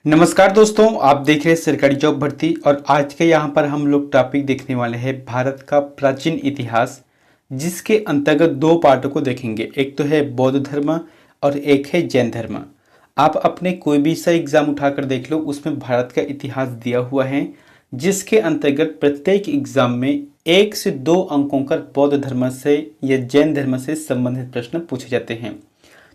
नमस्कार दोस्तों, आप देख रहे हैं सरकारी जॉब भर्ती। और आज के यहाँ पर हम लोग टॉपिक देखने वाले हैं भारत का प्राचीन इतिहास, जिसके अंतर्गत दो पार्टों को देखेंगे। एक तो है बौद्ध धर्म और एक है जैन धर्म। आप अपने कोई भी सा एग्जाम उठाकर देख लो, उसमें भारत का इतिहास दिया हुआ है, जिसके अंतर्गत प्रत्येक एग्जाम में 1 से 2 अंकों का बौद्ध धर्म से या जैन धर्म से संबंधित प्रश्न पूछे जाते हैं।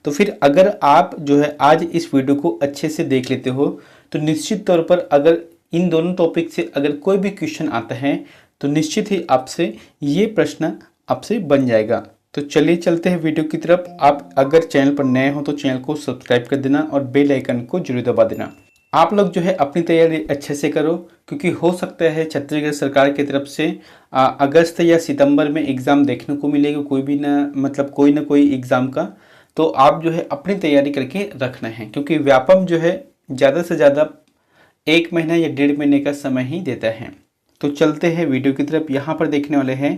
तो फिर अगर आप जो है आज इस वीडियो को अच्छे से देख लेते हो तो निश्चित तौर पर अगर इन दोनों टॉपिक से अगर कोई भी क्वेश्चन आता है तो निश्चित ही आपसे ये प्रश्न आपसे बन जाएगा। तो चलिए चलते हैं वीडियो की तरफ। आप अगर चैनल पर नए हो तो चैनल को सब्सक्राइब कर देना और बेल आइकन को जरूर दबा देना। आप लोग जो है अपनी तैयारी अच्छे से करो, क्योंकि हो सकता है छत्तीसगढ़ सरकार की तरफ से अगस्त या सितंबर में एग्ज़ाम देखने को मिलेगा, कोई भी ना मतलब कोई ना कोई एग्ज़ाम का। तो आप जो है अपनी तैयारी करके रखना है, क्योंकि व्यापम जो है ज़्यादा से ज़्यादा 1 महीना या 1.5 महीने का समय ही देता है। तो चलते हैं वीडियो की तरफ। यहाँ पर देखने वाले हैं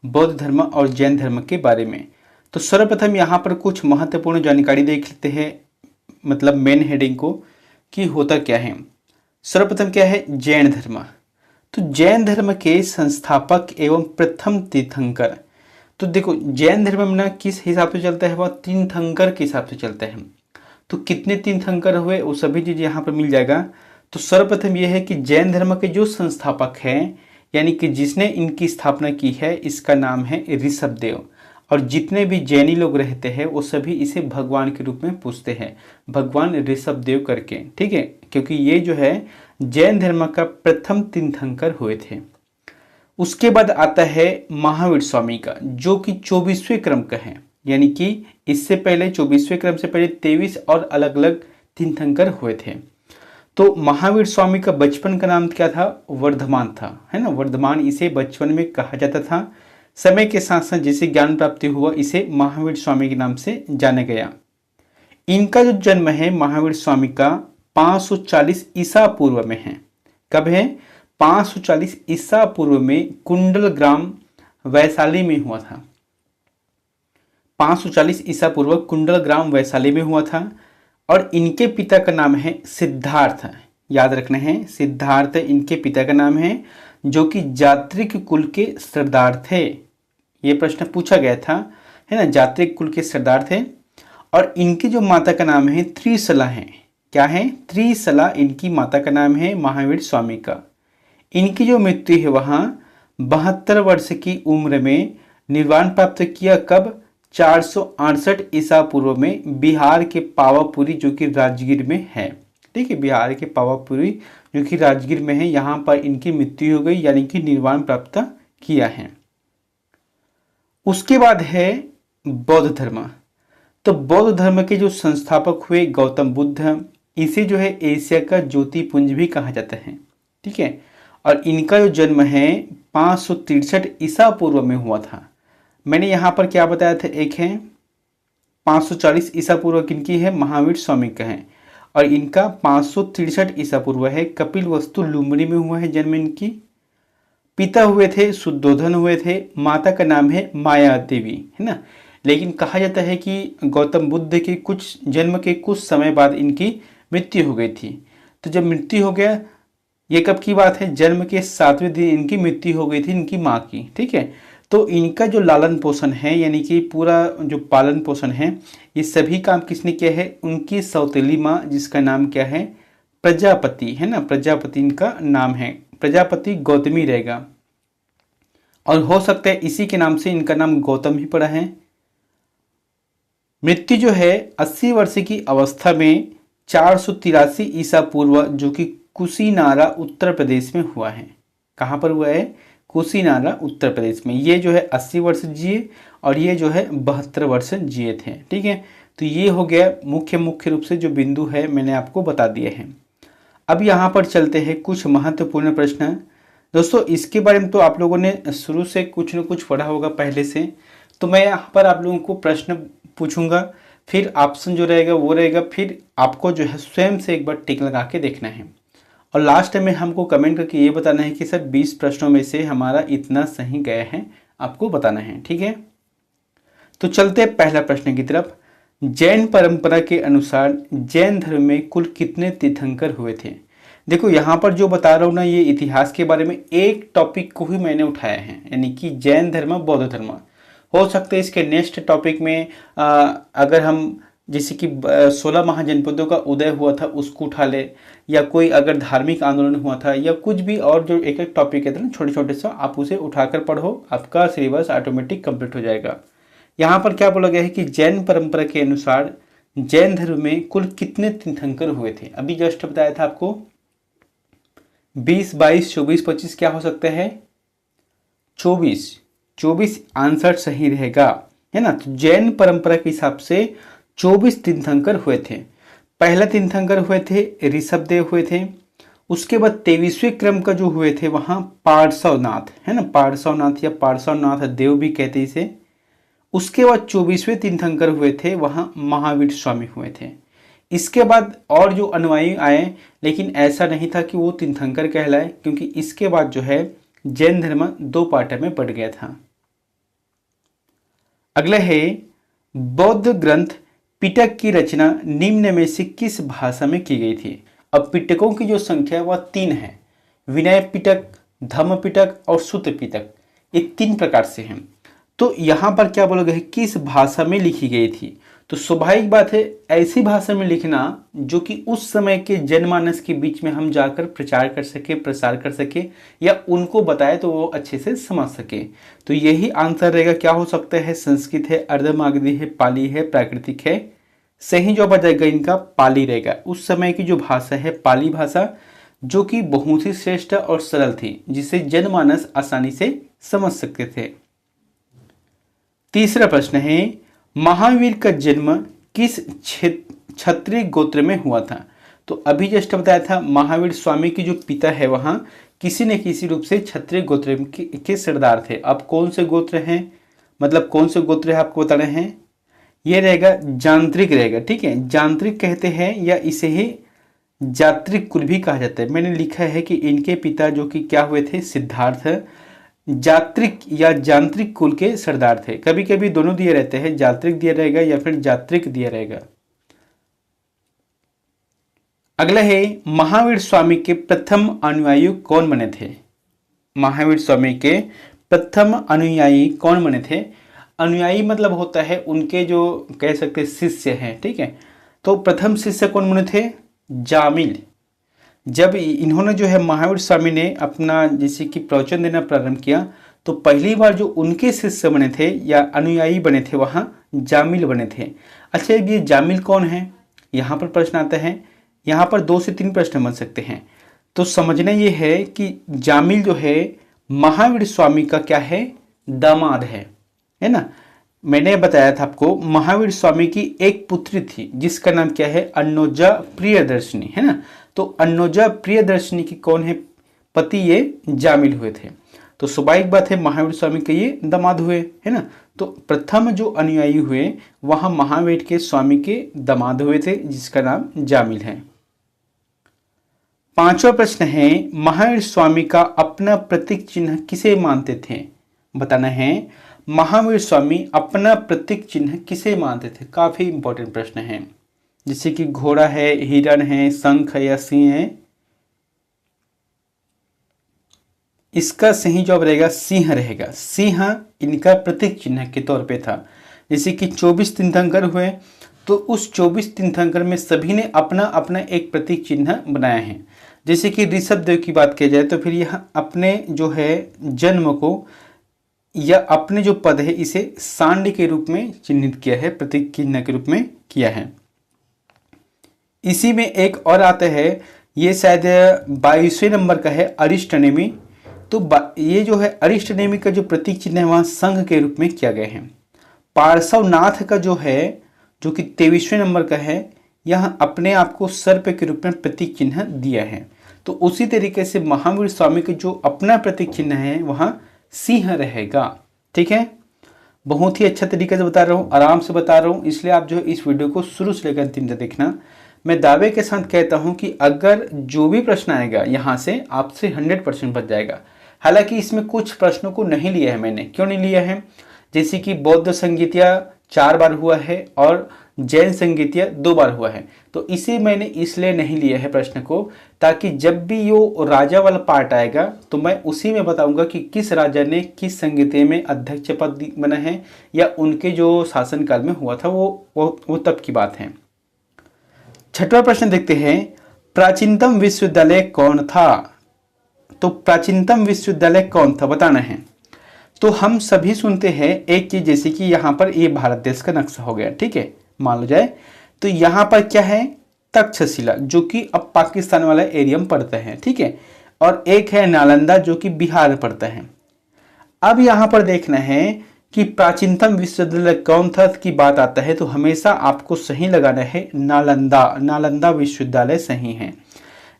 बौद्ध धर्म और जैन धर्म के बारे में। तो सर्वप्रथम यहाँ पर कुछ महत्वपूर्ण जानकारी देख लेते हैं, मतलब मेन हेडिंग को कि होता क्या है। सर्वप्रथम क्या है जैन धर्म। तो जैन धर्म के संस्थापक एवं प्रथम तीर्थंकर। तो देखो जैन धर्म में ना किस हिसाब से चलता है, वह तीर्थंकर के हिसाब से चलता है। तो कितने तीर्थंकर हुए वो सभी चीज़ यहाँ पर मिल जाएगा। तो सर्वप्रथम यह है कि जैन धर्म के जो संस्थापक हैं, यानी कि जिसने इनकी स्थापना की है, इसका नाम है ऋषभदेव। और जितने भी जैनी लोग रहते हैं वो सभी इसे भगवान के रूप में पूजते हैं, भगवान ऋषभदेव करके, ठीक है, क्योंकि ये जो है जैन धर्म का प्रथम तीर्थंकर हुए थे। उसके बाद आता है महावीर स्वामी का, जो कि 24वें क्रम का है, यानी कि इससे पहले 24वें क्रम से पहले 23 और अलग अलग तीर्थंकर हुए थे। तो महावीर स्वामी का बचपन का नाम क्या था, वर्धमान था, है ना। वर्धमान इसे बचपन में कहा जाता था। समय के साथ साथ जिसे ज्ञान प्राप्ति हुआ इसे महावीर स्वामी के नाम से जाना गया। इनका जो जन्म है महावीर स्वामी का 540 ईसा पूर्व में है। कब है, 540 ईसा पूर्व में कुंडल ग्राम वैशाली में हुआ था। 540 ईसा पूर्व कुंडल ग्राम वैशाली में हुआ था। और इनके पिता का नाम है सिद्धार्थ, याद रखना है सिद्धार्थ इनके पिता का नाम है, जो कि जात्रिक कुल के सरदार थे। ये प्रश्न पूछा गया था, है ना, जात्रिक कुल के सरदार थे। और इनकी जो माता का नाम है त्रिशला है। क्या है, त्रिशला इनकी माता का नाम है महावीर स्वामी का। इनकी जो मृत्यु है वहाँ 72 वर्ष की उम्र में निर्वाण प्राप्त किया। कब, 468 ईसा पूर्व में बिहार के पावापुरी, जो कि राजगीर में है, ठीक है, बिहार के पावापुरी जो कि राजगीर में है, यहाँ पर इनकी मृत्यु हो गई, यानी कि निर्वाण प्राप्त किया है। उसके बाद है बौद्ध धर्म। तो बौद्ध धर्म के जो संस्थापक हुए गौतम बुद्ध, इसे जो है एशिया का ज्योतिपुंज भी कहा जाता है, ठीक है। और इनका जो जन्म है 563 ईसा पूर्व में हुआ था। मैंने यहाँ पर क्या बताया था, एक है 540 ईसा पूर्व किनकी है, महावीर स्वामी का है। और इनका 563 ईसा पूर्व है, कपिल वस्तु लुम्बिनी में हुआ है जन्म इनकी। पिता हुए थे शुद्धोधन हुए थे, माता का नाम है माया देवी, है ना। लेकिन कहा जाता है कि गौतम बुद्ध के कुछ जन्म के कुछ समय बाद इनकी मृत्यु हो गई थी। तो जब मृत्यु हो गया, ये कब की बात है, जन्म के 7वें दिन इनकी मृत्यु हो गई थी इनकी माँ की, ठीक है। तो इनका जो लालन पोषण है, यानी कि पूरा जो पालन पोषण है, ये सभी काम किसने किया है, उनकी सौतेली माँ, जिसका नाम क्या है, प्रजापति, है ना। प्रजापति इनका नाम है, प्रजापति गौतमी रहेगा। और हो सकता है इसी के नाम से इनका नाम गौतम ही पड़ा है। मृत्यु जो है 80 वर्ष की अवस्था में 483 ईसा पूर्व, जो कि कुशीनारा उत्तर प्रदेश में हुआ है। कहाँ पर हुआ है, कुशीनारा उत्तर प्रदेश में। ये जो है 80 वर्ष जिए और ये जो है 72 वर्ष जिए थे, ठीक है। तो ये हो गया मुख्य रूप से जो बिंदु है मैंने आपको बता दिए हैं। अब यहाँ पर चलते हैं कुछ महत्वपूर्ण प्रश्न। दोस्तों इसके बारे में तो आप लोगों ने शुरू से कुछ न कुछ पढ़ा होगा पहले से। तो मैं यहाँ पर आप लोगों को प्रश्न पूछूंगा, फिर ऑप्शन जो रहेगा वो रहेगा, फिर आपको जो है स्वयं से एक बार टिक लगा के देखना है। और लास्ट में हमको कमेंट करके ये बताना है कि सर 20 प्रश्नों में से हमारा इतना सही गया है, आपको बताना है, ठीक है। तो चलते हैं पहला प्रश्न की तरफ। जैन परंपरा के अनुसार जैन धर्म में कुल कितने तीर्थंकर हुए थे? देखो यहाँ पर जो बता रहा हूँ ना, ये इतिहास के बारे में एक टॉपिक को ही मैंने उठाया है, यानी कि जैन धर्म बौद्ध धर्म। हो सकता है इसके नेक्स्ट टॉपिक में अगर हम जैसे कि 16 महाजनपदों का उदय हुआ था उसको उठा ले, या कोई अगर धार्मिक आंदोलन हुआ था, या कुछ भी और जो एक एक टॉपिक है ना छोटे छोटे सा, आप उसे उठाकर पढ़ो, आपका सिलेबस ऑटोमेटिक कंप्लीट हो जाएगा। यहाँ पर क्या बोला गया है कि जैन परंपरा के अनुसार जैन धर्म में कुल कितने तीर्थंकर हुए थे? अभी जस्ट बताया था आपको 20, 22, 24, 25 क्या हो सकता है? 24। 24 आंसर सही रहेगा, है ना। तो जैन परंपरा के हिसाब से 24 तीर्थंकर हुए थे। पहला तीर्थंकर हुए थे ऋषभदेव हुए थे। उसके बाद 23वें क्रम का जो हुए थे वहां पार्श्वनाथ, है ना, पार्श्वनाथ या पार्श्वनाथ देव भी कहते इसे। उसके बाद 24वें तीर्थंकर हुए थे वहां महावीर स्वामी हुए थे। इसके बाद और जो अनुयायी आए, लेकिन ऐसा नहीं था कि वो तीर्थंकर कहलाए, क्योंकि इसके बाद जो है जैन धर्म दो पार्टों में बढ़ गया था। अगला है बौद्ध ग्रंथ पिटक की रचना निम्न में से किस भाषा में की गई थी? अब पिटकों की जो संख्या है वह 3 है। विनय पिटक, धम्म पिटक और सूत्र पिटक, ये 3 प्रकार से हैं। तो यहाँ पर क्या बोला गया है, किस भाषा में लिखी गई थी? तो स्वाभाविक बात है ऐसी भाषा में लिखना जो कि उस समय के जनमानस के बीच में हम जाकर प्रचार कर सके, प्रसार कर सके, या उनको बताए तो वो अच्छे से समझ सके। तो यही आंसर रहेगा। क्या हो सकता है? संस्कृत है, अर्धमागधी है, पाली है, प्राकृतिक है। सही जवाब आ जाएगा इनका पाली रहेगा। उस समय की जो भाषा है पाली भाषा, जो कि बहुत ही श्रेष्ठ और सरल थी, जिसे जनमानस आसानी से समझ सकते थे। तीसरा प्रश्न है महावीर का जन्म किस क्षत्रिय गोत्र में हुआ था? तो अभी जस्ट बताया था महावीर स्वामी की जो पिता है वहां किसी न किसी रूप से क्षत्रिय गोत्र के सरदार थे। अब कौन से गोत्र हैं, मतलब कौन से गोत्र है आपको बताने हैं। ये रहेगा जांत्रिक रहेगा, ठीक है। जांत्रिक कहते हैं या इसे ही जात्रिक कुल भी कहा जाता है। मैंने लिखा है कि इनके पिता जो कि क्या हुए थे, सिद्धार्थ, जात्रिक या जांत्रिक कुल के सरदार थे। कभी कभी दोनों दिए रहते हैं, जात्रिक दिया रहेगा या फिर जात्रिक दिया रहेगा। अगला है महावीर स्वामी के प्रथम अनुयायी कौन बने थे? महावीर स्वामी के प्रथम अनुयायी कौन बने थे? अनुयायी मतलब होता है उनके जो कह सकते शिष्य हैं, ठीक है। तो प्रथम शिष्य कौन बने थे? जामिल। जब इन्होंने जो है महावीर स्वामी ने अपना जैसे कि प्रवचन देना प्रारंभ किया, तो पहली बार जो उनके शिष्य बने थे या अनुयायी बने थे वहाँ जामिल बने थे। अच्छा, ये जामिल कौन है? यहाँ पर प्रश्न आता है। यहाँ पर 2 से 3 प्रश्न बन सकते हैं। तो समझना ये है कि जामिल जो है महावीर स्वामी का क्या है, दामाद है ना। मैंने बताया था आपको महावीर स्वामी की एक पुत्री थी जिसका नाम क्या है, अन्नोजा प्रियदर्शनी, है ना। तो अन्नोजा प्रियदर्शनी की कौन है पति? ये जामिल हुए थे। तो स्वाभाविक बात है महावीर स्वामी के ये दामाद हुए, है ना। तो प्रथम जो अनुयायी हुए वहां महावीर के स्वामी के दामाद हुए थे जिसका नाम जामिल है। 5वां प्रश्न है महावीर स्वामी का अपना प्रतीक चिन्ह किसे मानते थे? बताना है महावीर स्वामी अपना प्रतीक चिन्ह किसे मानते थे? काफी इंपॉर्टेंट प्रश्न है। जैसे कि घोड़ा है, हिरण है, शंख है या सिंह है। इसका सही जवाब रहेगा सिंह रहेगा। सिंह इनका प्रतीक चिन्ह के तौर पे था। जैसे कि 24 तीर्थंकर हुए, तो उस 24 तीर्थंकर में सभी ने अपना अपना एक प्रतीक चिन्ह बनाया है। जैसे कि ऋषभदेव की बात की जाए तो फिर यह अपने जो है जन्म को या अपने जो पद है इसे सांड के रूप में चिन्हित किया है, प्रतीक चिन्ह के रूप में किया है। इसी में एक और आता है, ये शायद 22वें नंबर का है, अरिष्टनेमी। तो ये जो है अरिष्टनेमी का जो प्रतीक चिन्ह है वहाँ संघ के रूप में किया गया है। पार्श्वनाथ का जो है, जो कि 23वें नंबर का है, यह अपने आप को सर्प के रूप में प्रतीक चिन्ह दिया है। तो उसी तरीके से महावीर स्वामी के जो अपना प्रतीक चिन्ह है वहाँ सिंह रहेगा, ठीक है। बहुत ही अच्छा तरीके से बता रहा हूँ, आराम से बता रहा हूँ, इसलिए आप जो है इस वीडियो को शुरू से लेकर अंतिम तक देखना। मैं दावे के साथ कहता हूँ कि अगर जो भी प्रश्न आएगा यहाँ से आपसे 100% बच जाएगा। हालांकि इसमें कुछ प्रश्नों को नहीं लिया है मैंने। क्यों नहीं लिया है? जैसे कि बौद्ध संगीतिया 4 बार हुआ है और जैन संगीतीय 2 बार हुआ है। तो इसे मैंने इसलिए नहीं लिया है प्रश्न को, ताकि जब भी यो राजा वाला पार्ट आएगा तो मैं उसी में बताऊंगा कि किस राजा ने किस संगीतीय में अध्यक्ष पद बना है, या उनके जो शासनकाल में हुआ था वो तब की बात है। छठवां प्रश्न देखते हैं, प्राचीनतम विश्वविद्यालय कौन था? तो प्राचीनतम विश्वविद्यालय कौन था बताना है। तो हम सभी सुनते हैं एक चीज, जैसे कि यहाँ पर ये भारत देश का नक्शा हो गया, ठीक है, मान लो जाए। तो यहाँ पर क्या है, तक्षशिला, जो कि अब पाकिस्तान वाला एरिया में पड़ता है, ठीक है, और एक है नालंदा जो कि बिहार में पड़ता है। अब यहाँ पर देखना है कि प्राचीनतम विश्वविद्यालय कौन था की बात आता है तो हमेशा आपको सही लगाना है नालंदा, नालंदा विश्वविद्यालय सही है।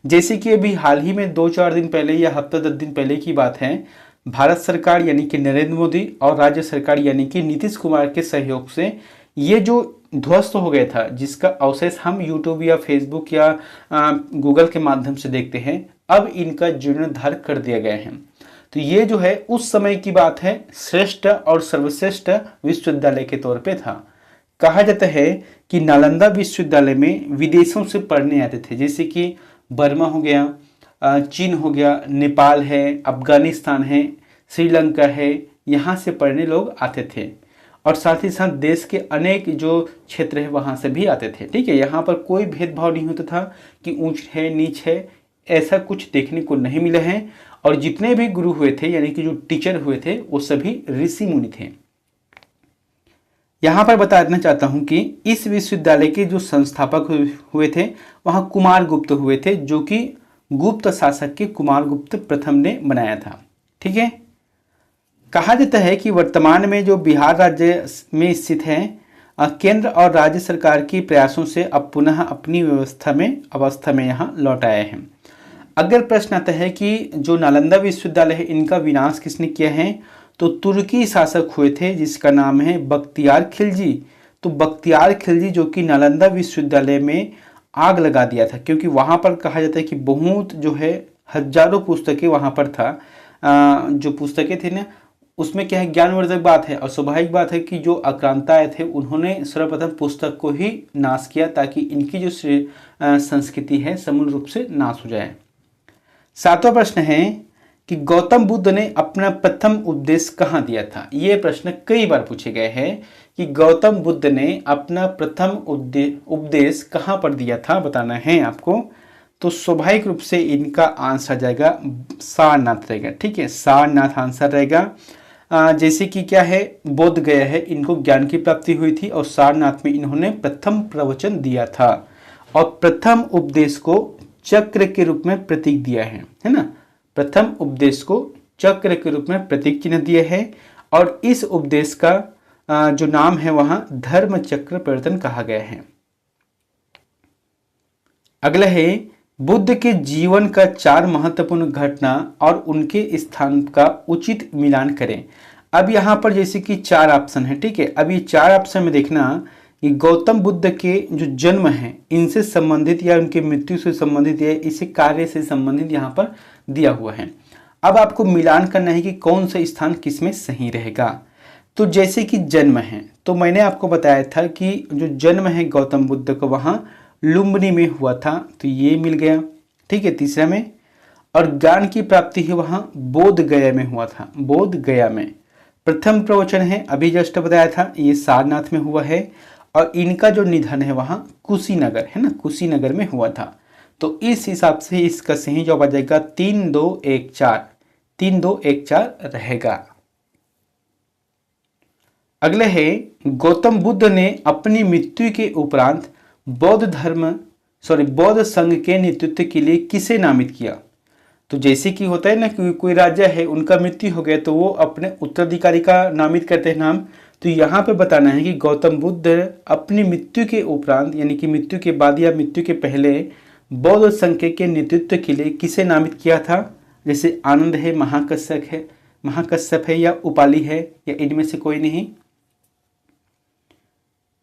जैसे कि अभी हाल ही में 2-4 दिन पहले या हफ्ता 10 दिन पहले की बात है, भारत सरकार यानी कि नरेंद्र मोदी और राज्य सरकार यानी कि नीतीश कुमार के सहयोग से ये जो ध्वस्त हो गया था, जिसका अवशेष हम यूट्यूब या फेसबुक या गूगल के माध्यम से देखते हैं, अब इनका जीर्णोद्धार कर दिया गया है। तो ये जो है उस समय की बात है, श्रेष्ठ और सर्वश्रेष्ठ विश्वविद्यालय के तौर पे था। कहा जाता है कि नालंदा विश्वविद्यालय में विदेशों से पढ़ने आते थे, जैसे कि बर्मा हो गया, चीन हो गया, नेपाल है, अफगानिस्तान है, श्रीलंका है, यहाँ से पढ़ने लोग आते थे। और साथ ही साथ देश के अनेक जो क्षेत्र है वहाँ से भी आते थे, ठीक है। यहाँ पर कोई भेदभाव नहीं होता था कि ऊंच है नीच है, ऐसा कुछ देखने को नहीं मिला है। और जितने भी गुरु हुए थे यानी कि जो टीचर हुए थे वो सभी ऋषि मुनि थे। यहाँ पर बताना चाहता हूँ कि इस विश्वविद्यालय के जो संस्थापक हुए थे वहाँ कुमार गुप्त हुए थे, जो कि गुप्त शासक के कुमार गुप्त प्रथम ने बनाया था, ठीक है। कहा जाता है कि वर्तमान में जो बिहार राज्य में स्थित है, केंद्र और राज्य सरकार की प्रयासों से अब पुनः अपनी अवस्था में यहाँ लौट आए हैं। अगर प्रश्न आता है कि जो नालंदा विश्वविद्यालय है इनका विनाश किसने किया है, तो तुर्की शासक हुए थे जिसका नाम है बख्तियार खिलजी। तो बख्तियार खिलजी जो कि नालंदा विश्वविद्यालय में आग लगा दिया था, क्योंकि वहाँ पर कहा जाता है कि बहुत जो है हजारों पुस्तकें वहाँ पर था। जो पुस्तकें थी ना उसमें क्या है, ज्ञानवर्धक बात है, और स्वाभाविक बात है कि जो आक्रांता आए थे उन्होंने सर्वप्रथम पुस्तक को ही नाश किया, ताकि इनकी जो संस्कृति है समूल रूप से नाश हो जाए। 7वां प्रश्न है कि गौतम बुद्ध ने अपना प्रथम उपदेश कहाँ दिया था। ये प्रश्न कई बार पूछे गए हैं कि गौतम बुद्ध ने अपना प्रथम उपदेश कहाँ पर दिया था, बताना है आपको। तो स्वाभाविक रूप से इनका आंसर जाएगा सारनाथ रहेगा, ठीक है, सारनाथ आंसर रहेगा। जैसे कि क्या है, बोध गया है, इनको ज्ञान की प्राप्ति हुई थी और सारनाथ में इन्होंने प्रथम प्रवचन दिया था, और प्रथम उपदेश को चक्र के रूप में प्रतीक दिया है ना। प्रथम उपदेश को चक्र के रूप में प्रतीक चिन्ह दिया है, और इस उपदेश का जो नाम है वहां धर्म चक्र प्रवर्तन कहा गया है। अगला है बुद्ध के जीवन का 4 महत्वपूर्ण घटना और उनके स्थान का उचित मिलान करें। अब यहाँ पर जैसे कि 4 ऑप्शन है, ठीक है। अब ये 4 ऑप्शन में देखना कि गौतम बुद्ध के जो जन्म है इनसे संबंधित या उनके मृत्यु से संबंधित या इसे कार्य से संबंधित यहाँ पर दिया हुआ है। अब आपको मिलान करना है कि कौन सा स्थान किसमें सही रहेगा। तो जैसे कि जन्म है, तो मैंने आपको बताया था कि जो जन्म है गौतम बुद्ध का वहाँ लुम्बिनी में हुआ था, तो ये मिल गया, ठीक है, तीसरा में। और ज्ञान की प्राप्ति है वहाँ बोध गया में हुआ था, बोध गया में। प्रथम प्रवचन है अभी जस्ट बताया था, ये सारनाथ में हुआ है। और इनका जो निधन है वहाँ कुशीनगर है ना, कुशीनगर में हुआ था। तो इस हिसाब से इसका सही जवाब आ जाएगा 3-2-1-4, 3-2-1-4 रहेगा। अगले है गौतम बुद्ध ने अपनी मृत्यु के उपरांत बौद्ध संघ के नेतृत्व के लिए किसे नामित किया। तो जैसे कि होता है ना कि कोई राजा है उनका मृत्यु हो गया तो वो अपने उत्तराधिकारी का नामित करते हैं नाम। तो यहाँ पे बताना है कि गौतम बुद्ध अपनी मृत्यु के उपरांत यानी कि मृत्यु के बाद या मृत्यु के पहले बौद्ध संघ के नेतृत्व के लिए किसे नामित किया था। जैसे आनंद है, महाकश्यप है या उपाली है, या इनमें से कोई नहीं,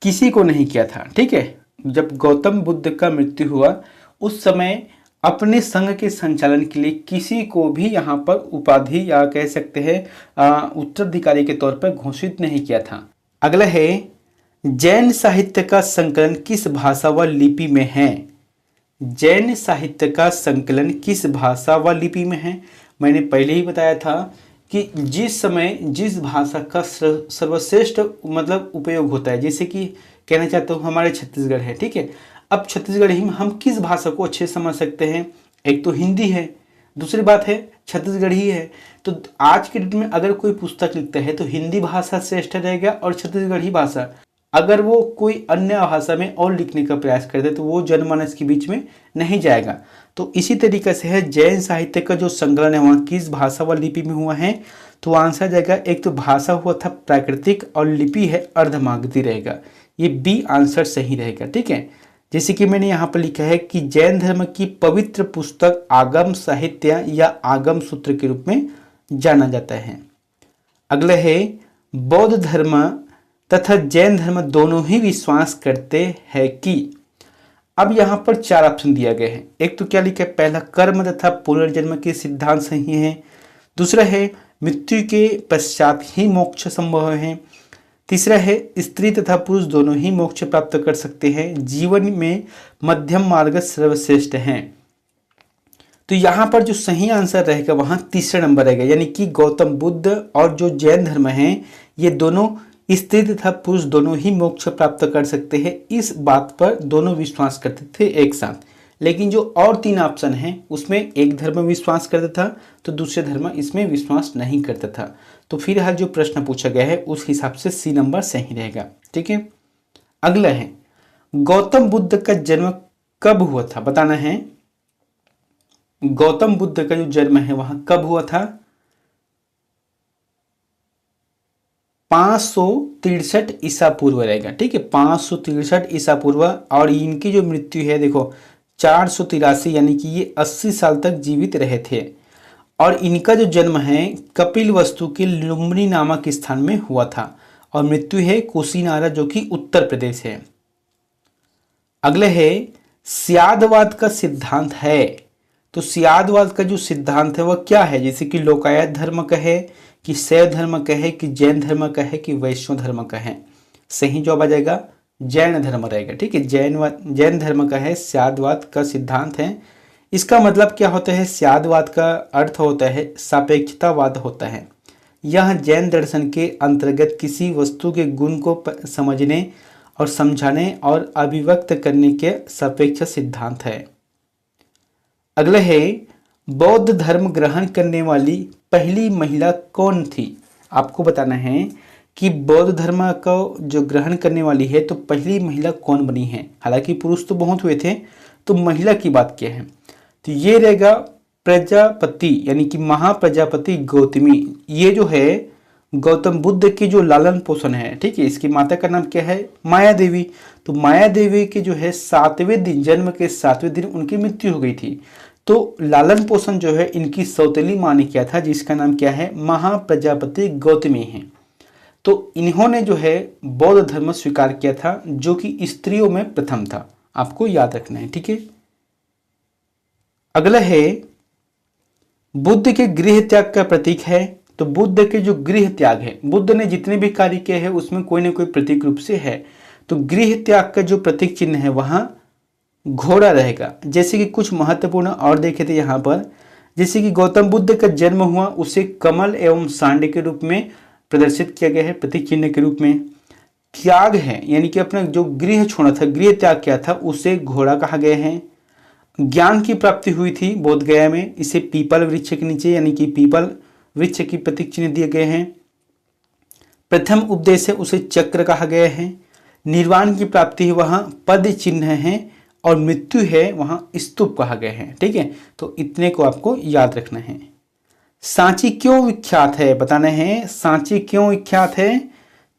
किसी को नहीं किया था, ठीक है। जब गौतम बुद्ध का मृत्यु हुआ उस समय अपने संघ के संचालन के लिए किसी को भी यहाँ पर उपाधि या कह सकते हैं उत्तराधिकारी के तौर पर घोषित नहीं किया था। अगला है जैन साहित्य का संकलन किस भाषा व लिपि में है? जैन साहित्य का संकलन किस भाषा व लिपि में है? मैंने पहले ही बताया था कि जिस समय जिस भाषा का सर्वश्रेष्ठ मतलब उपयोग होता है, जैसे कि कहना चाहता हूँ हमारे छत्तीसगढ़ है, ठीक है। अब छत्तीसगढ़ी में हम किस भाषा को अच्छे समझ सकते हैं? एक तो हिंदी है, दूसरी बात है छत्तीसगढ़ी है। तो आज के डेट में अगर कोई पुस्तक लिखता है तो हिंदी भाषा श्रेष्ठ रहेगा और छत्तीसगढ़ी भाषा। अगर वो कोई अन्य भाषा में और लिखने का प्रयास करते तो वो जनमानस के बीच में नहीं जाएगा। तो इसी तरीके से है जैन साहित्य का जो संकलन है वहाँ किस भाषा व लिपि में हुआ है? तो आंसर जाएगा, एक तो भाषा हुआ था प्राकृतिक और लिपि है अर्धमागधी रहेगा। ये बी आंसर सही रहेगा, ठीक है। जैसे कि मैंने यहाँ पर लिखा है कि जैन धर्म की पवित्र पुस्तक आगम साहित्य या आगम सूत्र के रूप में जाना जाता है। अगला है बौद्ध धर्म तथा जैन धर्म दोनों ही विश्वास करते हैं कि। अब यहाँ पर चार ऑप्शन दिया गया है। एक तो क्या लिखा है, पहला कर्म तथा पुनर्जन्म के सिद्धांत सही है। दूसरा है मृत्यु के पश्चात ही मोक्ष संभव है। तीसरा है स्त्री तथा पुरुष दोनों ही मोक्ष प्राप्त कर सकते हैं। जीवन में मध्यम मार्ग सर्वश्रेष्ठ है। तो यहाँ पर जो सही आंसर रहेगा वहाँ तीसरा नंबर रहेगा, यानी कि गौतम बुद्ध और जो जैन धर्म है ये दोनों स्त्री तथा पुरुष दोनों ही मोक्ष प्राप्त कर सकते हैं। इस बात पर दोनों विश्वास करते थे एक साथ। लेकिन जो और तीन ऑप्शन हैं उसमें एक धर्म विश्वास करता था तो दूसरे धर्म इसमें विश्वास नहीं करता था। तो फिलहाल जो प्रश्न पूछा गया है उस हिसाब से सी नंबर सही रहेगा, ठीक है। अगला है गौतम बुद्ध का जन्म कब हुआ था? बताना है गौतम बुद्ध का जो जन्म है वहां कब हुआ था? 563 ईसा पूर्व रहेगा, ठीक है। 563 ईसा पूर्व। और इनकी जो मृत्यु है देखो 483, यानी कि ये 80 साल तक जीवित रहे थे। और इनका जो जन्म है कपिल वस्तु के लुम्बिनी नामक स्थान में हुआ था और मृत्यु है कुशीनारा जो कि उत्तर प्रदेश है। अगले है स्यादवाद का सिद्धांत है। तो स्यादवाद का जो सिद्धांत है वह क्या है? जैसे कि लोकायत धर्म का है कि शैव धर्म का है कि जैन धर्म का है कि वैष्णव धर्म का है? सही जवाब आ जाएगा जैन धर्म रहेगा, ठीक है। जैन धर्म का है स्यादवाद का सिद्धांत है। इसका मतलब क्या होता है? स्यादवाद का अर्थ होता है सापेक्षतावाद होता है। यह जैन दर्शन के अंतर्गत किसी वस्तु के गुण को समझने और समझाने और अभिव्यक्त करने के सापेक्ष सिद्धांत है। अगला है बौद्ध धर्म ग्रहण करने वाली पहली महिला कौन थी? आपको बताना है कि बौद्ध धर्म को जो ग्रहण करने वाली है तो पहली महिला कौन बनी है। हालांकि पुरुष तो बहुत हुए थे, तो महिला की बात क्या है? तो ये रहेगा प्रजापति, यानी कि महाप्रजापति गौतमी। ये जो है गौतम बुद्ध की जो लालन पोषण है, ठीक है। इसकी माता का नाम क्या है? माया देवी। तो माया देवी के जो है 7वें दिन, जन्म के 7वें दिन उनकी मृत्यु हो गई थी। तो लालन पोषण जो है इनकी सौतेली माँ ने किया था, जिसका नाम क्या है? महाप्रजापति गौतमी है। तो इन्होंने जो है बौद्ध धर्म स्वीकार किया था जो कि स्त्रियों में प्रथम था। आपको याद रखना है, ठीक है। अगला है बुद्ध के गृह त्याग का प्रतीक है। तो बुद्ध के जो गृह त्याग है, बुद्ध ने जितने भी कार्य किए हैं उसमें कोई ना कोई प्रतीक रूप से है। तो गृह त्याग का जो प्रतीक चिन्ह है वहां घोड़ा रहेगा। जैसे कि कुछ महत्वपूर्ण और देखे थे यहाँ पर, जैसे कि गौतम बुद्ध का जन्म हुआ उसे कमल एवं सांड के रूप में प्रदर्शित किया गया है, प्रतीक चिन्ह के रूप में। त्याग है यानी कि अपना जो गृह छोड़ा था, गृह त्याग किया था, उसे घोड़ा कहा गया है। ज्ञान की प्राप्ति हुई थी बोध गया में, इसे पीपल वृक्ष के नीचे यानी कि पीपल वृक्ष की प्रतीक चिन्ह दिए गए हैं। प्रथम उपदेश है उसे चक्र कहा गया है। निर्वाण की प्राप्ति है वहां पद चिन्ह है और मृत्यु है वहां स्तूप कहा गया है, ठीक है। तो इतने को आपको याद रखना है। सांची क्यों विख्यात है? बताना है सांची क्यों विख्यात है?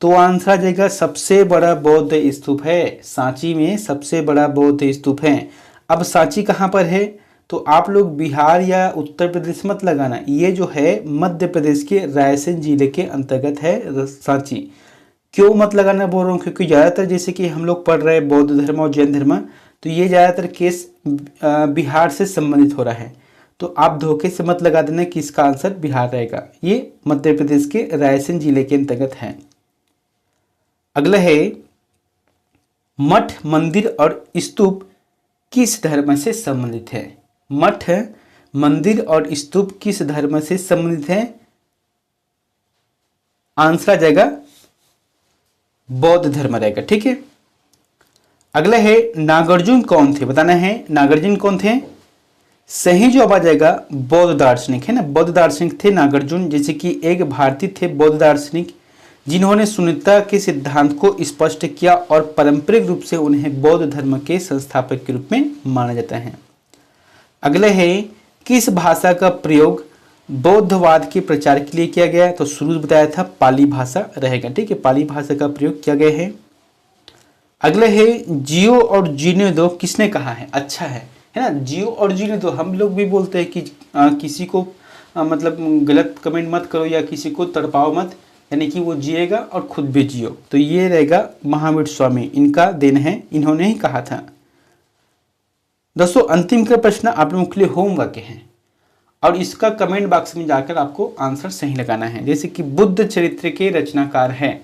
तो आंसर आ जाएगा सबसे बड़ा बौद्ध स्तूप है। सांची में सबसे बड़ा बौद्ध स्तूप है। अब सांची कहाँ पर है? तो आप लोग बिहार या उत्तर प्रदेश मत लगाना, ये जो है मध्य प्रदेश के रायसेन जिले के अंतर्गत है सांची। क्यों मत लगाना बोल रहा हूँ? क्योंकि ज़्यादातर जैसे कि हम लोग पढ़ रहे हैं बौद्ध धर्म और जैन धर्म, तो ये ज़्यादातर केस बिहार से संबंधित हो रहा है। तो आप धोखे से मत लगा देना कि इसका आंसर बिहार रहेगा। ये मध्य प्रदेश के रायसेन जिले के अंतर्गत है। अगला है मठ, मंदिर और स्तूप किस धर्म से संबंधित है? मठ, मंदिर और स्तूप किस धर्म से संबंधित है? आंसर आ जाएगा बौद्ध धर्म रहेगा। ठीक है। अगला है नागार्जुन कौन थे? बताना है नागार्जुन कौन थे। सही जवाब आ जाएगा बौद्ध दार्शनिक, है ना। बौद्ध दार्शनिक थे नागार्जुन, जैसे कि एक भारतीय थे बौद्ध दार्शनिक जिन्होंने शून्यता के सिद्धांत को स्पष्ट किया और पारंपरिक रूप से उन्हें बौद्ध धर्म के संस्थापक के रूप में माना जाता है। अगला है किस भाषा का प्रयोग बौद्धवाद के प्रचार के लिए किया गया है? तो शुरू बताया था पाली भाषा रहेगा। ठीक है, पाली भाषा का प्रयोग किया गया है। अगला है जियो और जीने दो किसने कहा है? अच्छा है ना। जियो और जीने दो हम लोग भी बोलते हैं कि किसी को मतलब गलत कमेंट मत करो या किसी को तड़पाओ मत, यानी कि वो जिएगा और खुद भी जियो। तो ये रहेगा महावीर स्वामी, इनका देन है, इन्होंने ही कहा था। दोस्तों अंतिम का प्रश्न आप लोगों के लिए होमवर्क है और इसका कमेंट बॉक्स में जाकर आपको आंसर सही लगाना है। जैसे कि बुद्ध चरित्र के रचनाकार है,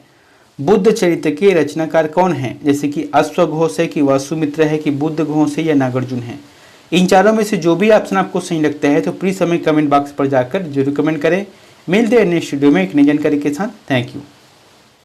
बुद्ध चरित्र के रचनाकार कौन है? जैसे कि अश्वघोष है कि वासुमित्र है कि बुद्ध घोष है या नागार्जुन है। इन चारों में से जो भी ऑप्शन आपको सही लगता है तो प्लीज हमें कमेंट बॉक्स पर जाकर जरूर कमेंट करें। मिलते हैं नेक्स्ट वीडियो में एक नई जानकारी के साथ। Thank you.